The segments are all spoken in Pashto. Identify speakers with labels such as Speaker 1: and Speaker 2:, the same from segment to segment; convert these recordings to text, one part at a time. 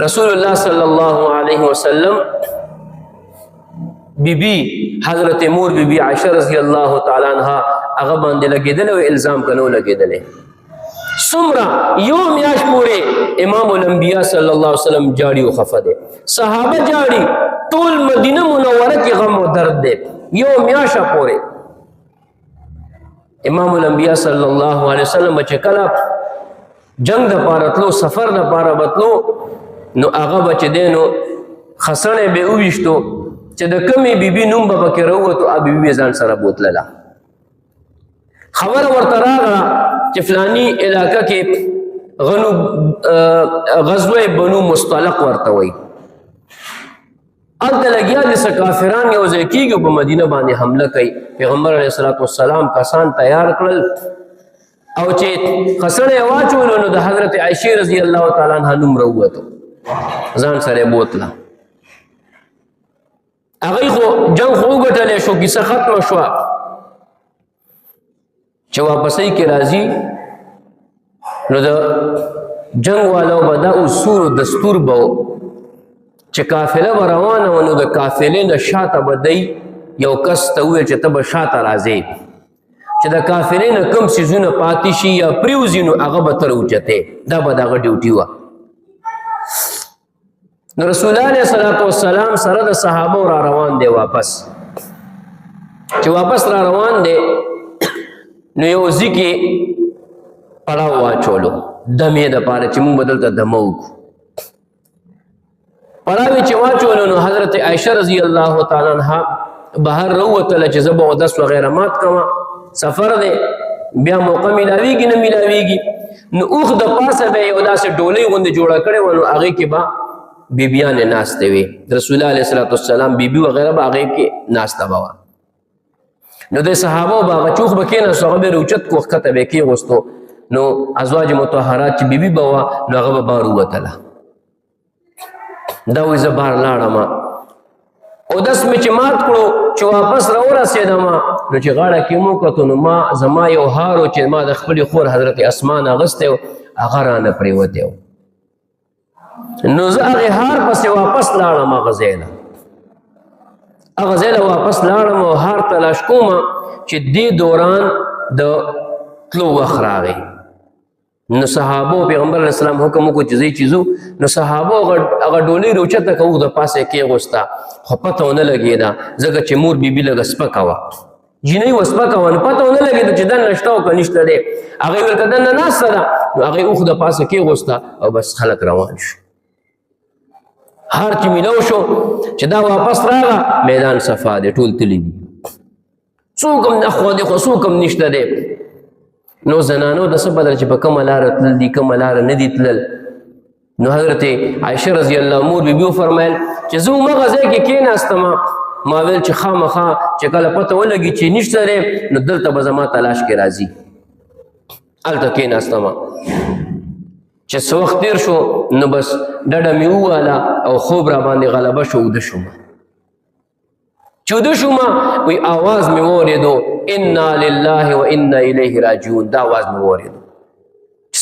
Speaker 1: رسول الله صلی الله علیه وسلم بیبی حضرت مور بیبی عائشہ رضی الله تعالی عنها هغه باندې لګیدل او الزام کنو لګیدل سمرا یو میاش پورې امام الانبیاء صلی الله علیه وسلم جاړي او خفه دي صحابه جاړي ټول مدینه منوره کې غم او درد دي یو میاش پورې امام الانبیاء صلی الله علیه وسلم چې کله جنگ د پارتلو سفر د پاره بتلو نو هغه بچ دینو خسنه به وښتو چې د کمی بیبي نوم به پکې راووتو ا بیبي ځان سره بوتلله خبر ورته راغله چې فلانی علاقه کې غزوه بنو مصطلق ورته وایي الته لګیا دي کافران یو ځای کېږي په مدینه باندې حمله کوي پیغمبر علیه الصلاۃ والسلام کسان تیار کړل او چې خسنه واچولو نو د حضرت عائشہ رضی الله تعالی عنها نوم راووتو ځان سره بوتله هغه خو جنگ خو ګټلې شو کیسه ختم شو چې واپسې کې راځي نو د جنگ والو بدا اصول دستور بو چې قافله روانه ونه د قافلې نه شاته بدی یو کس ته وې چې تب شاته راځي چې د قافلې نه کم سيزونه پاتې شي یا پریوزینو هغه به تر اوچته دا به دغه ډیوټي و نو رسول الله صلی الله علیه وسلم سره د صحابه را روان دي واپس چې واپس را روان دي نو یو ځکه پړاو واچولو دمه د پاره چې موږ بدلته دمو پړاوی چې واچولو نو حضرت عائشہ رضی الله تعالی عنها بهر وروتله چې زبو او دس وغیرہ مات کما سفر دی بیا موقع ملاویږي نه ملاویږي نو اوخ د پاسه به یو داسې ډولۍ غوندې جوړه کړې ونو هغه کې با بیبیان ناشته وي رسول الله علیه الصلوۃ والسلام بیبي وغیرہ به هغه کې ناشته بوا نو د صحابه باغ چوخ بکینه صحابه روچت کو خطه به کې غوستو نو ازواج مطهرات چې بیبي بوا نو هغه به بار وتله دا وې زبار لاړم او داس می چې مات کړو چې واپس راورسېدم نو چې غاړه کې مو کتو نو ما زما یو هارو چې ما د خپل خور حضرت اسمان اغسته هغه رانه پریوته نو زه هغه هار پسې واپس لاړم غزاله واپس لاړم او هار تلاش کوم چې دې دوران د تلو وخت راغی نو صحابه پیغمبر علیه السلام حکم کو چیزې چیزو نو صحابه هغه ډولۍ روچته کوو د پاسه کې غوستا خو پته ونه لګیدا ځکه چې مور بیبي لږ سپکوا جنې وسپکوا نه پته ونه لګیدا چې دن نشته او کنيشته دی هغه ورته دن نه سره نو هغه اوخ د پاسه کې غوستا او بس خلک روان شو هر چې ملو شو چې دا واپس راغله میدان صفا دی ټول تللی دي څوک هم نه خو دي خو څوک هم نشته دی نو زنانو د څه بدل چې په کومه لاره تلل دي کومه لاره نه دي تلل نو حضرت عائشہ رضی الله مور بیبي فرمایل چې زه مغه ځای کې کېناستم ما ویل چې خامخا چې کله پته ولګي چې نشته دی نو دلته به زما تلاش کې راځي هلته کېناستم چې څه وخت تېر شو نو بس ډډه مې وواله او خوب را باندې غلبه شو وده شوم چې وده شوم وی آواز مې واورېدو انا لله و انا الیه راجعون دا آواز مې واورېدو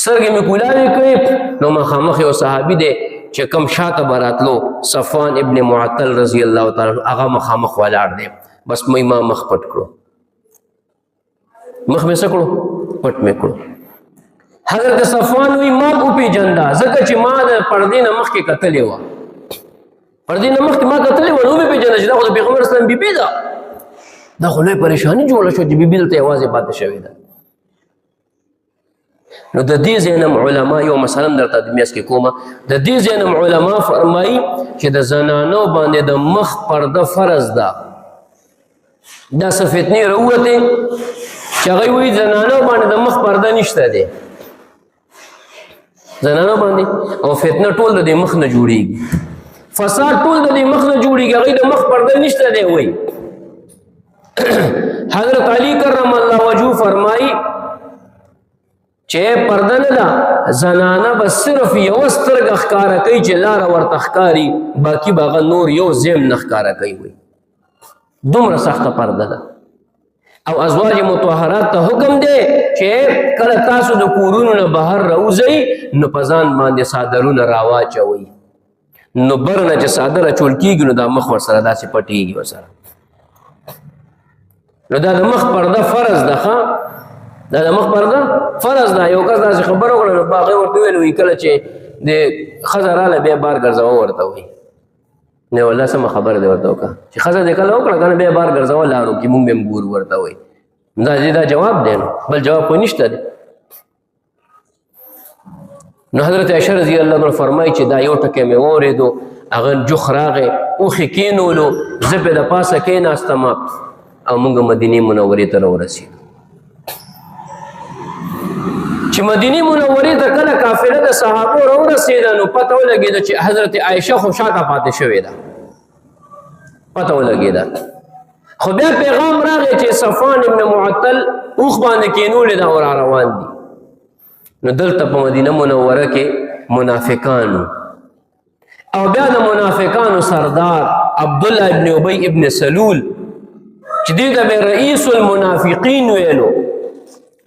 Speaker 1: سترګې مې کولاوې کړې نو مخامخ یو صحابي دی چې کم شاته به راتلو صفوان ابن معطل رضی الله تعالی عنه هغه مخامخ ولاړ دی بس مې ما مخ پټ کړو مخ مې څه کړو پټ مې کړو حضرت صفوان وی ما کو پیجندا ځکه چې ما د پردې نه مخکې کتلې وه پردې نه مخکې ما کتلې وه نو مې پیژنده چې دا خو د پیغمبر اسلام بیبي ده دا خو لوی پریشاني جوړه شوه چې بیبي دلته یوازې پاتې شوې ده نو د دې ځای نه علما یو مسله درته د میاس کې کومه د دې ځای نه علما فرمایي چې د زنانو باندې د مخ پرده فرض ده دا څه فتنې راووتې چې هغوی وایي زنانو باندې د مخ پرده نشته دی زنانو باندې او فتنه ټول د مخ نه جوړیږي فساد ټول د مخ نه جوړیږي هغوی د مخ پرده نشته دی وایي حضرت علی کرم الله وجهه فرمایي چې پرده نه ده زنانه به صرف یو سترګه ښکاره کوي چې لاره ورته ښکاري باقي به هغه نور یو زیم نه ښکاره کوي وایي دومره سخته پرده ده او ازواج مطهرات ته حکم دی چې کله تاسو د کورونو نه بهر راوځئ نو په ځان باندې څادرونه راواچوئ نو برنه چې صادر اچول کېږي نو دا مخ ورسره داسې پټېږي ورسره. نو دا د مخ پرده فرض ده. دا د مخ پرده فرض ده. یو کس داسې خبره وکړه نو هغې ورته وویل وایي کله چې د ښځه راله بیا بار ګرځوه ورته وایي. نه والله سمه خبره دې ورته وکړه چې ښځه دې کله وکړه که نه بیا بار ګرځوه لارو کې مونږ به هم ګورو ورته وایي. دا جواب دی نو بل جواب خو نشته دی. نو حضرت عائشہ رضی الله عنها فرمایي چې دا یو ټکی مې واورېدو هغه جوخ راغی اوښې کېنولو زه پې د پاسه کېناستم او موږ مدینې منورې ته راورسېدو. چې مدینې منورې ته کله قافله د صحابو راورسېده نو پته ولګېده چې حضرت عائشہ خو شاته پاتې شوې ده. پته ولګېده خو بیا پیغام راغی چې صفوان ابن معطل اوښ باندې کېنولې ده او را روان دي. نو دلته په مدینه منوره کې منافقانو او بیا د منافقانو سردار عبدالله ابن ابی ابن سلول چې دې ته به رئیس المنافقین ویلو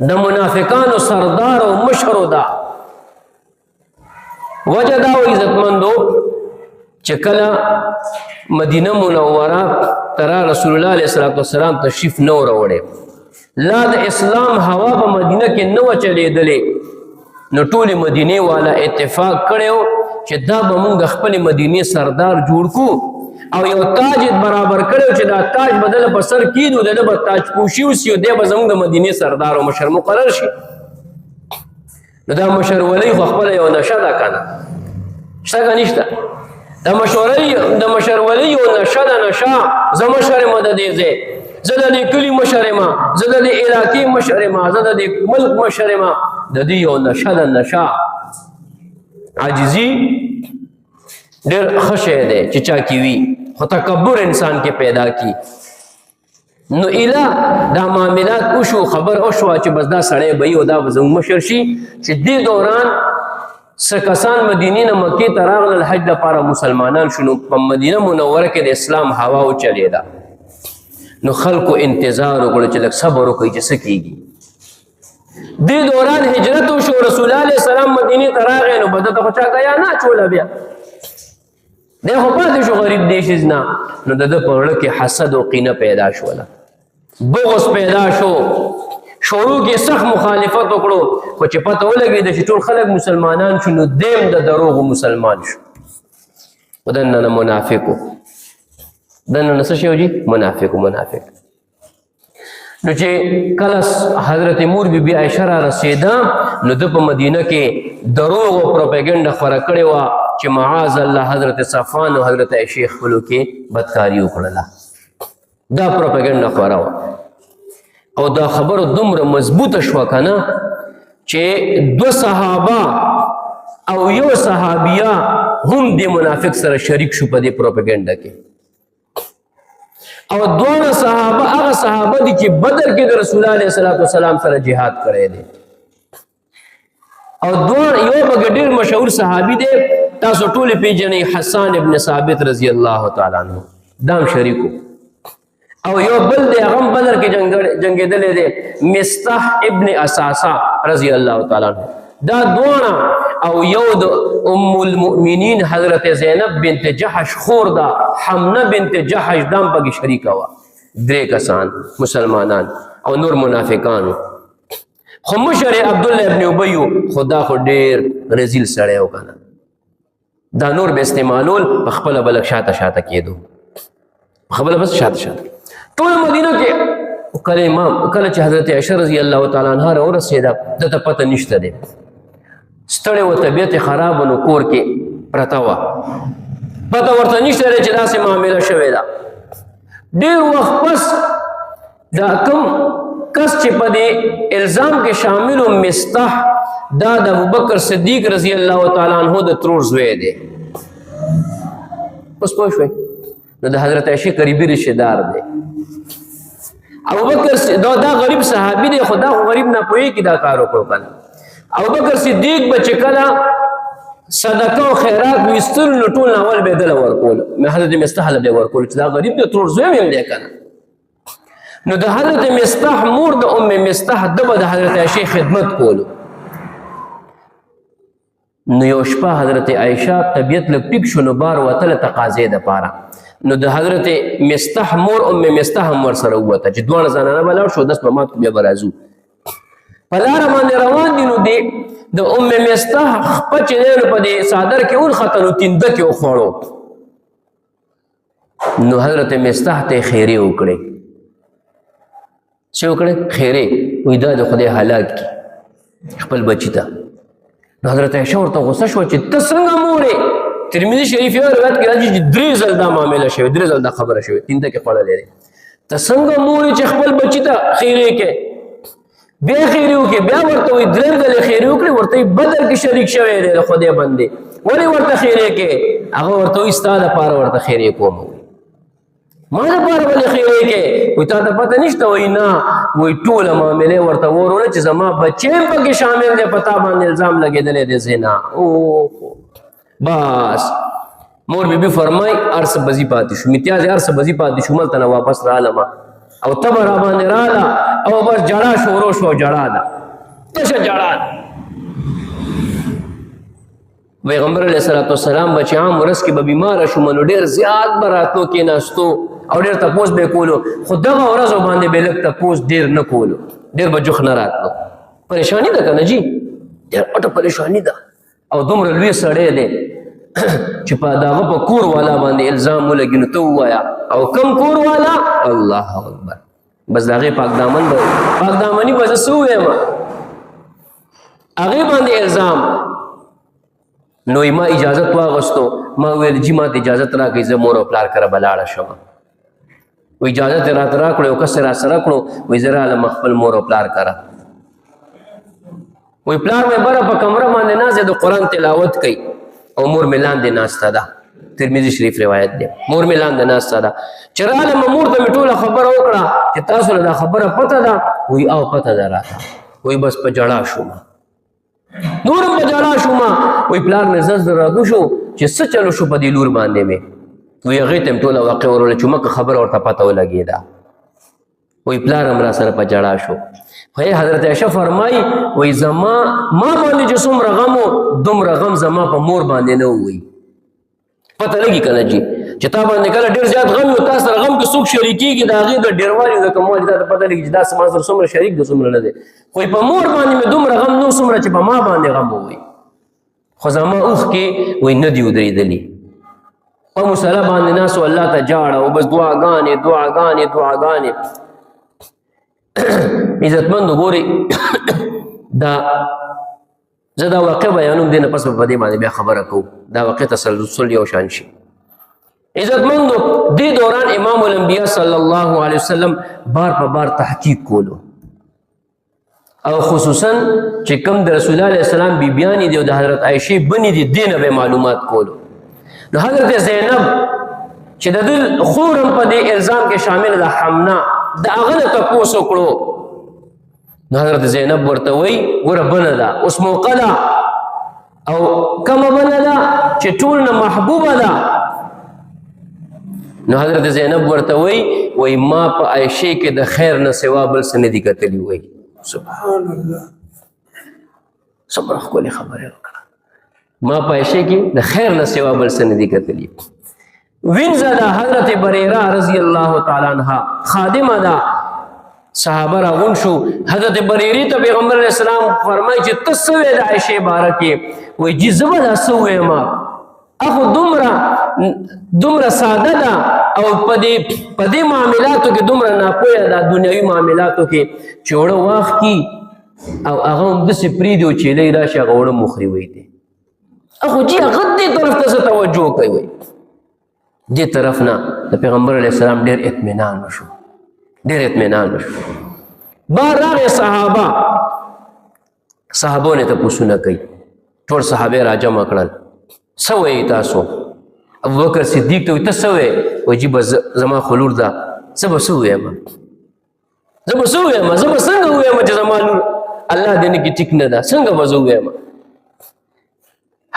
Speaker 1: د منافقانو سردار او مشر ده. وجه دا و عزتمندو چې کله مدینه منوره ترا رسول الله علیه السلام تشریف نه راوړی لا د اسلام هوا په مدینه کې نه و چلېدلې نو ټولې مدینې والا اتفاق کړی چې دا به موږ د خپلې مدینې سردار جوړ کړو او یو تاج برابر کړی چې دا تاج به دله په سر کېږدو د ده به تاج پوشي وسي او دی به زموږ د مدینې سردار او مشر مقرر شي. نو دا مشرولۍ خو خپله یو نشه ده که نه شته که نشته؟ د مشرولۍ یو نشه ده. نشه زه مشر یم د دې ځای، زه د دې کلي مشر یم، زه د دې علاقې مشر یم، زه د دې ملک مشر یم. د دې یو نشه ده. نشه عاجزي ډېر ښه شی دی چې چا کې وي خو تکبر انسان کې پیدا کی. نو اله دا معاملات وشو خبر وشوه چې بس دا سړی به او دا به زموږ مشر شي. چې دې دوران څه کسان مدینې نه مکې ته راغلل حج لپاره مسلمانان شنو په مدینه منوره کې د اسلام هوا وچلېده. نو خلکو انتظار وکړو چې لږ صبر وکړي چې څه کېږي. دې دوران هجرت وشو رسول الله علیه السلام مدینې ته راغی نو به ده ته خو چا ګیا نه اچوله بیا دی خو پاتې شو غریب دیشیز نه. نو د ده په زړه کې حسد او قینه پیدا شوله، بغض پیدا شو. شروع کې سخت مخالفت وکړو خو چې پته ولګېده چې ټول خلک مسلمانان شو نو دیم د دروغو مسلمان شو. خو دننه منافق و. دننه څه شی و جي؟ منافق. نو چې کله حضرت مور بی بی عایشه را رسېده نو ده په مدینه کې دروغ او پروپیګنډه خوره کړې وه چې معاذ الله حضرت صفوان او حضرت عایشې خپلو کې بدکاري وکړله. دا پروپیګنډه خوره وه او دا خبره دومره مضبوطه شوه که نه چې 2 صحابه او 1 صحابیه هم د منافق سره شریک شو په دې پروپیګنډه کې. او 2 صحابه هغه صحابه دي چې بدر کې د رسول الله علیه السلام سره جهاد کړی دی. او یو به ډېر مشهور صحابي دی تاسو ټول پیژنئ حسان ابن ثابت رضی الله تعالی عنہ دام شریکو. او یو بل دی هغه بدر کې جنګېدلی دی مستح ابن اساسا رضی الله تعالی عنہ. دا دواړه او یو د ام المؤمنین حضرت زینب بنت جحش خور دا حمنه بنت جحش دام پکې شریکه وه. 3 کسان مسلمانان او نور منافقانو. خو مشر عبدالله ابن ابی خدا خو ډېر رزیل سړی و که نه. دا نور به استعمالول په خپله به لږ شاته کېدو، په خپله بس شاته ټول مدینه کې. کله چې حضرت عایشه رضی الله تعالی عنها راورسېده ده ته پته نشته دی، ستړی و، طبیعت خراب و، نو کور کې پرته وه، پته ورته نشته دی چې داسې معامله شوې ده. ډېر وخت پس دا کوم کس چې په دې الزام کې شامل و مستح دا د ابوبکر صدیق رضی الله تعالی عنہ د ترور زوی دی. اوس پوه شوئ نو د حضرت عایشې قریبي رشته دار دی. ابوبکر دا غریب صحابي دی خو دا خو غریب نه پوهېږي دا کار وکړو که نه. ابوبکر صدیق به چې کله صدقه او خیرات ویستلو نو ټول اول به یې دله ورکولو، حضرت مستح له به یې ورکولو چې دا غریب دی ترور زوی یم دی که نه. نو د حضرت مستح مور د ام مستح ده به د حضرت عایشې خدمت کولو. نو یو شپه حضرت عایشه طبیعت لږ ټیک شو نو بار وتله تقاضې دپاره نو د حضرت مستح مور ام مستح هم ورسره ووته چې دواړه زنانه به لاړ شو دس به مات کړو بیا به راځو په لاره باندې روان دي نو دی د ام مستح خپه چې دی نو په دې څادر کې ونښته نو تینده کې وخوړو نو حضرت مستح ته خیرې وکړې څه وکړې خیرې وایي دا د خدای هلاک کړي خپل بچي ته نو حضرت عایشه ورته غوسه شوه چې ته څنګه مورې ترمذي شریف یو روایت کې راځي چې 3 ځل دا معامله شوې 3 ځل دا خبره شوې تینده کې خوړلې دی ته څنګه مورې چې خپل بچي ته خیرې کې بیا خیرې وکړې بیا ورته وایي 3 ځلې خیرې وکړې ورته وایي بدر کې شریک شوی دی د خدای بندې ولې ورته خیرې کې هغه ورته وایي ستا دپاره ورته خیرې کوم ما دپاره ولې خیرې کې وایي تا ته پته نشته وایي نه وایي ټوله معاملې ورته وروړه چې زما بچی هم پکې شامل دی په تا باندې الزام لګېدلی دی زنا بس مور بی بی فرمای ارس بزی پاتی شو میتیاز ارس بزی پاتی شو ملتنا واپس رالما او تب را باندې رالا او بس جړا شورو شو جړا دا تشه جړا پیغمبر علیه الصلاۃ والسلام بچی عام ورس کې به بیمار شو منو ډیر زیات براتلو کې ناستو او ډیر تپوس به کولو خو دغه ورځ باندې به لک تپوس ډیر نه کولو ډیر بجوخ نه راتلو پریشانی ده کنه جی ډیر اټه پریشانی ده او دومره لوی سړی دی چې په دغه په کور والا باندې الزام ولګي نو ته ووایه او کم کور والا الله اکبر بس د هغې پاک دامني به زه څه ووایم هغې باندې الزام نو ما اجازت واغستو ما ویل جی ما ته اجازت راکړئ زه مور او پلار کره به لاړه شم و اجازت یې راته راکړو یو کس یې راسره کړو وایي زه رالم خپل مور او پلار کره وی پلار مې بره په کمره باندې ناست د قرآن تلاوت کوي او مور مې لاندې ناسته ده ترمذي شریف روایت دی مور مې لاندې ناسته ده چې رالم مور ته مې ټوله خبره وکړه چې تاسو له دا خبره پته ده وی او پته ده راته وی بس په جړا شوم نورم په جړا شوم وی پلار مې زز راګو شو چې څه چلو شو په دې لور باندې مې وی هغې ته مې ټوله واقع وروله چې مکه خبره ورته پته ولګېده وی پلار هم را سره په جړا شو حضرت عایشه فرمایي وایي زما ما باندې چې څومره غم و دومره غم زما په مور باندې نه وي پته لګي که نه جي چې تا باندې کله ډېر زیات غم وي تا سره غم کې څوک شریکېږي د هغې د ډېروالي د کموالي تا ته پته لګي چې دا ما سره څومره شریک دی څومره نه دی خو په مور باندې مې دومره غم نه و څومره چې په ما باندې غم ووي خو زما اوښکې وایي نه دي ودرېدلي په مصله باندې ناست و الله ته جاړه او بس دعاګانې عزتمندو ګوري دا زه دا واقع بیانوم دی نه پس په دې باندې بیا خبره کوو دا واقع تسلسل یو شان شي عزتمندو دې دوران امام الانبیاء صلی الله علیه وسلم بار په بار تحقیق کولو او خصوصا چې کوم د رسول الله علیه السلام بیبیانې دي او د حضرت عایشې بنې دي دې نه به معلومات کولو نو حضرت زینب چې د دې خورم په دې الزام کې شامل ده حمنا د هغه نه تپوس وکړو نو حضرت زینب ورته وایي ګوره بنه ده اوس موقع ده او کومه بنه ده چې ټول نه محبوبه ده نو حضرت زینب ورته وایي ما په عایشې کې د خیر نه سوا بل څه نه دي کتلي وایي سبحان الله څومره ښکلې خبرې وکړه ما په عایشې کې د خیر نه سوا بل څه نه دي کتلي وینځه ده حضرت بریره رضی الله تعالی عنها خادمه ده صحابه راغون شو حضرت بریرې ته پیغمبر علیه السلام فرمایي چې ته څه وایې د عایشې باره کې وایي جي زه به دا څه ووایم اخو دومره ساده ده او په دې معاملاتو کې دومره ناپوهه ده دنیوي معاملاتو کې چې اوړه واخلي او هغه همداسې پرېږدي او چیلۍ راشي هغه اوړه مخري ویدي اخو جي هغه دې طرف ته څه توجه کوي دې طرف نه د پیغمبر علیه السلام ډېر اطمینان وشو بار راغی صحابو نه تپوسونه کوي ټول صحابه را جمع کړل څه وایي تاسو ابوبکر صدیق ته ته څه وایې وایي جي به زما خو لور ده زه به څه ووایم زه به څنګه ووایم چې زما لور الله دې نه کې ټیک نه ده څنګه به زه ووایم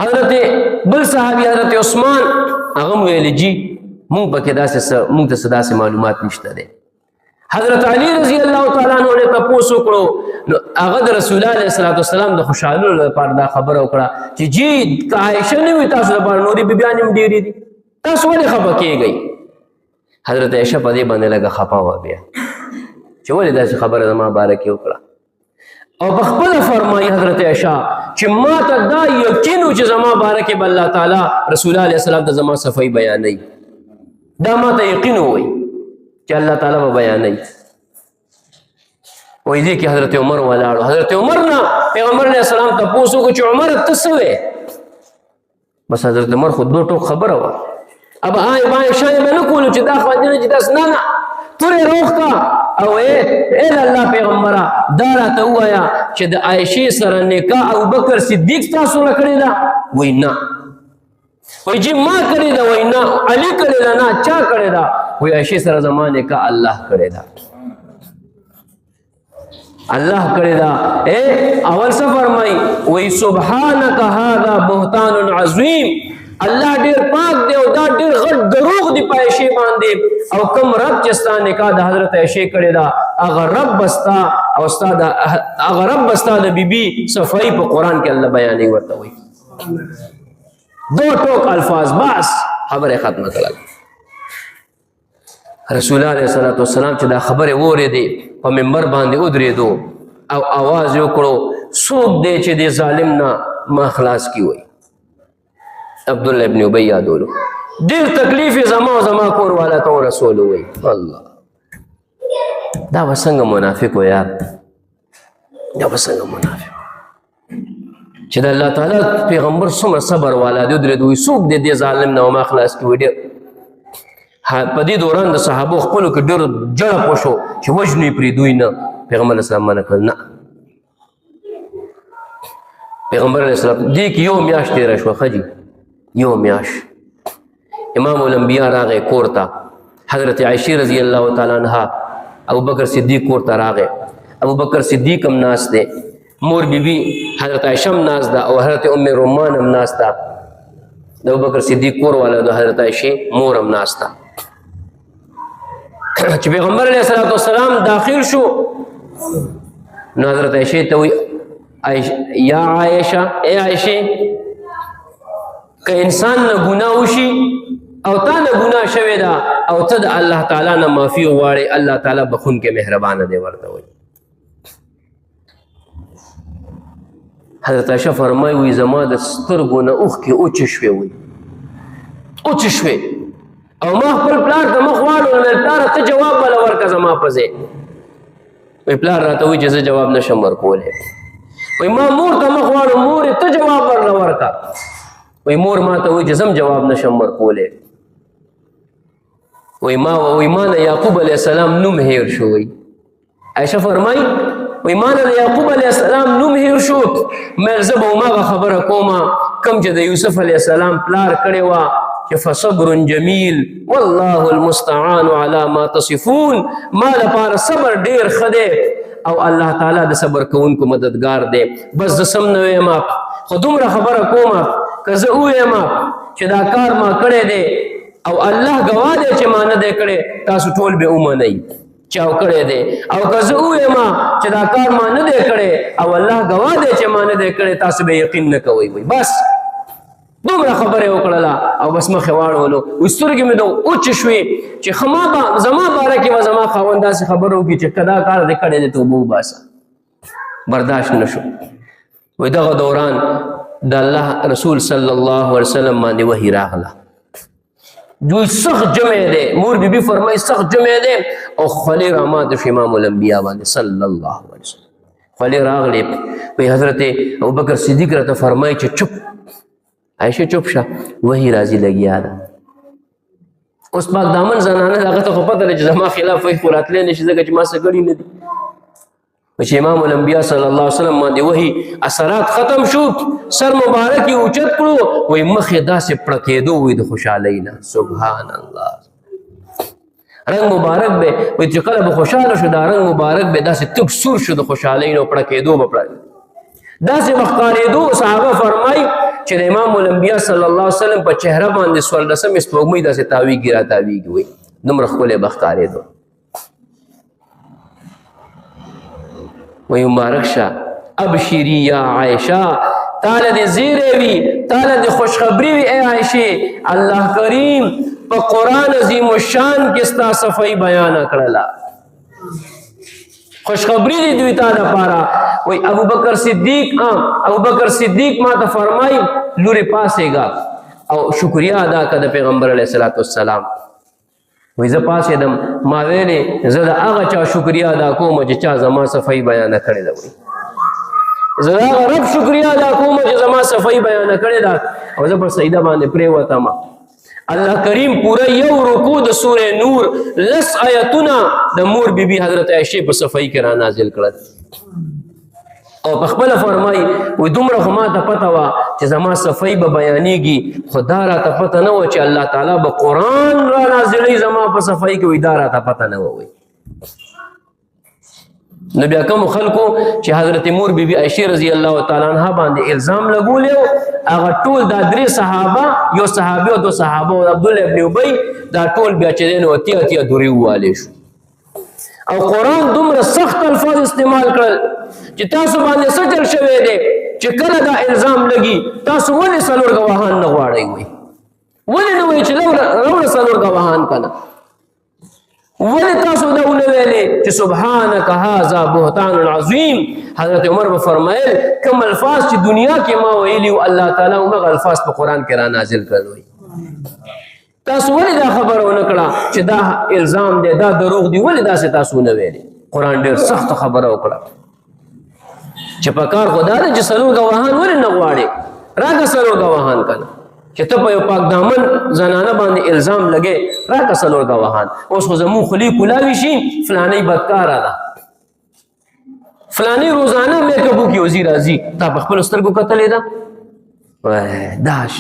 Speaker 1: حضرت بل صحابي حضرت عثمان هغه ویل جي مونږ پکې داسې مونږ ته داسې معلومات نشته دی حضرت علی رضی الله تعالی عنہ نے تپوس وکړو نو هغه د رسول الله علیه الصلوۃ والسلام د خوشالو لپاره دا خبره وکړه چې جی که عائشه نه وي تاسو لپاره نورې بیبیانې هم ډېرې دي تاسو ولې خفه کېږئ حضرت عائشه په دې باندې لږه خفه وه بیا چې ولې داسې خبره زما باره کې وکړه او په خپله فرمایي حضرت عائشه چې ما ته دا یقین و چې زما باره کې به الله تعالی رسول الله علیه السلام ته زما صفایي بیانوي دا ما ته یقین ووایي چې الله تعالی به بیانوي وایي دې کې حضرت عمر ولاړو حضرت عمر نه پیغمبر علیه السلام تپوس وکړو چې عمر ته څه وې بس حضرت عمر خو دوه ټوک خبره وه اب آی بای شای به نه کولو چې دا خواجه چې داس نه نه تورې روغ کا او ای الله پیغمبره دا راته ووایه چې د عایشې سره نکاح ابوبکر صدیق تاسو سره کړې ده وایي نه وایي چې ما کړې ده وایي نه علي کړې ده نه چا کړې ده وایي عایشې سره زما نکاح الله کړې ده الله کړی دا اول څه فرمایي وایي سبحانک هذا بهتان عظیم الله ډیر پاک دی او دا ډیر غټ دروغ دی په عائشې باندې او کوم رب چې ستا نکاح د حضرت عائشې کړی دا هغه رب بستا او ستا د هغه رب بستا د بیبي صفایي په قرآن کې الله بیانوي ورته وایي دو ټوک الفاظ بس خبره ختمه کړه رسول الله علیه الصلوۃ والسلام چې دا خبره واورېدې په منبر باندې ودرېدو او आवाज وکړو څوک دی چې د ظالم نه ما خلاص کی وای عبد الله ابن ابي یادولو ډېر تکلیف زما کور والا ته رسول وای الله دا وسنګ منافق و یار دا وسنګ منافق چې د الله تعالی پیغمبر څومره صبر والا دی درې څوک دی د ظالم نه ما خلاص کی وای په دې دوران د صحابو خپلو کې ډېر جړه پوشو چې وژنې پرې دوی نه پیغمبر اسلام منع کړل نه پیغمبر علیه السلام دې کې یو میاشت تېره شوه ښه جي یو میاشت امام الانبیا راغی کور ته حضرت عائشې رضی الله تعالی عنها ابوبکر صدیق کور ته راغی ابوبکر صدیق هم ناست دی مور بیبي حضرت عائشه هم ناست ده او حضرت ام رومان هم ناست ده د ابوبکر صدیق کور والا د حضرت عائشې مور هم ناست ده چې پیغمبر علیه الصلوۃ والسلام داخل شو نو حضرت عائشې ته وایي یا عائشه ای عائشې که انسان نه ګناه وشي او تا نه ګناه شوې ده او ته د الله تعالی نه معافي وغواړې الله تعالی بخونکی مهربانه دی ورته وایي حضرت عائشه فرمایي وایي زما د سترګو نه اوښکې اوچې شوې وایي اوچې شوې او ما خپل پلار ته مخ واړو مې پلاره ته جواب وله ورکړه زما په ځای وایي پلار راته وایي چې زه جواب نشم ورکولی وایي ما مور ته مخ واړو مورې ته جواب ورله ورکړه وایي مور ما ته وایي چې زه هم جواب نشم ورکولی وایي ما نه یعقوب علیه السلام نوم هیر شو وایي عایشه فرمایي وایي ما نه د یعقوب علیه السلام نوم هیر شو مې زه به هماغه خبره کومه کوم چې د یوسف علیه السلام پلار کړې وه چې فصبر جمیل والله المستعان على ما تصفون ما لپاره صبر ډیر ښه دی او الله تعالی د صبر کوونکو مددگار دی بس زه سم نه ویم خو دومره خبره کومه که زه ووایم چې دا کار ما کړی دی او الله ګواه دی چې ما نه دی کړی تاسو ټول به ومنئ چې او کړی دی او که زه ووایم چې دا کار ما نه دی کړی او الله ګواه دی چې ما نه دی کړی تاسو به یقین نه کوئ بس دومره خبره وکړله او بس مخې واړولو سترګې مې د اوچې شوې چې زما باره کې به زما خاوند داسې خبره وکړي چې که دا کار دې کړی دی توبه وباسه برداشت نه شو وایي دغه دوران د الله رسول صلی الله علیه وسلم باندې وحی راغله دوی سخت جمع دی مور بیبي فرمایي سخت جمع دی او خولې راماته شو امام الانبیا باندې صلی الله علیه وسلم خولې راغلې وایي حضرت ابوبکر صدیق راته فرمایي چې چپ عائشه چپ شه وحی راځي لګیا ده اوس پاک دامن زنانه هغه ته خو پته ده چې زما خلاف وحی خو راتلی نه شي ځکه چې ما څه کړي نه دي چې امام الانبیا صلی الله علیه وسلم باندې وحی اثرات ختم شو سر مبارک یې اوچت کړو وایي مخ یې داسې پړکېدو وایي د خوشحالۍ نه سبحان الله رنګ مبارک به وایي چې کله به خوشحاله شو دا رنګ مبارک به داسې تک سور شو د خوشحالۍ نه پړکېدو به داسې ښکارېدو صحابه فرمایي چې د امام الانبیا صلی الله علیه وسلم په چهره باندې څوارلسمې سپوږمۍ داسې تاویږي را تاویږي وایي دومره ښکلی به ښکارېدو وی مبارک شه ابشری یا عائشہ تعالی دې زیره وي تعالی دې خوشخبری وي اے عائشہ الله کریم په قرآن عظیم الشان کې ستا صفائی بیان کړله خوشخبری دی دوی تا دا پارا وی ابوبکر صدیق ما ته فرمای لوري پاسه گا او شکریا ادا کړه پیغمبر علیه الصلاۃ والسلام وی ز پاسه دم ما ویلې زه دا هغه چا شکریا ادا کوم چې چا زما صفائی بیان کړی دا وی زه دا رب شکریا ادا کوم چې زما صفائی بیان کړی دا او زه په سیدا باندې پرې وته ما الله کریم پورا یو رکوع د سورہ نور لس آیتونه د مور بی بی حضرت عائشہ په صفائی کې را نازل کړل او په خپل فرمای و دومره خو ما ته پته وه چې زما صفائی به بیانېږي خو دا راته پته نه وه چې الله تعالی به قرآن را نازلوي زما په صفائی کې وي دا راته پته نه وه نو بیا کوم خلکو چې حضرت مور بی بی عائشہ رضی الله تعالی عنها باندې الزام لګولیو هغه ټول دا درې صحابه یو صحابي او دو صحابه او عبد الله ابن ابي دا ټول بیا چې نو اتیا دوری واله شو او قرآن دومره سخت الفاظ استعمال کړل چې تاسو باندې سچل شوی دی چې کله دا الزام لګي تاسو ولې څلور گواهان نه غواړئ ولې نه وایي چې راوړه څلور گواهان کنه ولې تاسو دا ونه ویلې چې سبحانك هذا بهتان عظیم حضرت عمر به فرمایل کوم الفاظ چې دنیا کې ما ویلي او الله تعالی هغه الفاظ په قرآن کې را نازل کړل تاسو ولې دا خبره ونه کړه چې دا الزام دی دا دروغ دی ولې داسې تاسو نه ویلې قرآن ډېر سخت خبره وکړه چې په کار خدا دی چې څلور ګواهان ولې نه غواړې راکړه څلور ګواهان کنه چې ته په یو پاک دامن زنانه باندې الزام لګې راکړه څلور ګواهان اوس خو زموږ خولې کولاوي شي فلانۍ بدکاره ده فلانۍ روزانه میک اپ وکړي وزي راځي تا په خپلو سترګو کتلې ده داش